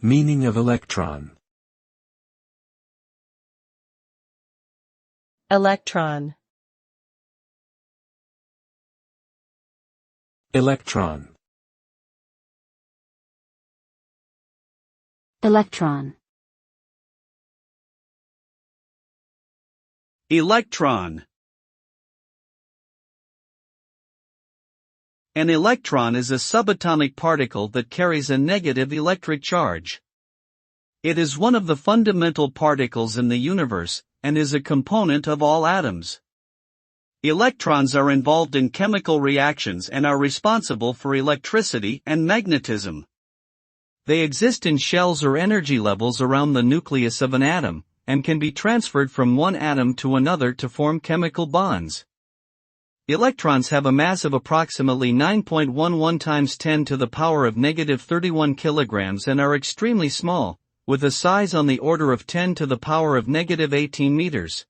Meaning of electron. Electron. Electron. Electron. Electron. An electron is a subatomic particle that carries a negative electric charge. It is one of the fundamental particles in the universe, and is a component of all atoms. Electrons are involved in chemical reactions and are responsible for electricity and magnetism. They exist in shells or energy levels around the nucleus of an atom, and can be transferred from one atom to another to form chemical bonds. Electrons have a mass of approximately 9.11 times 10 to the power of negative 31 kilograms and are extremely small, with a size on the order of 10 to the power of negative 18 meters.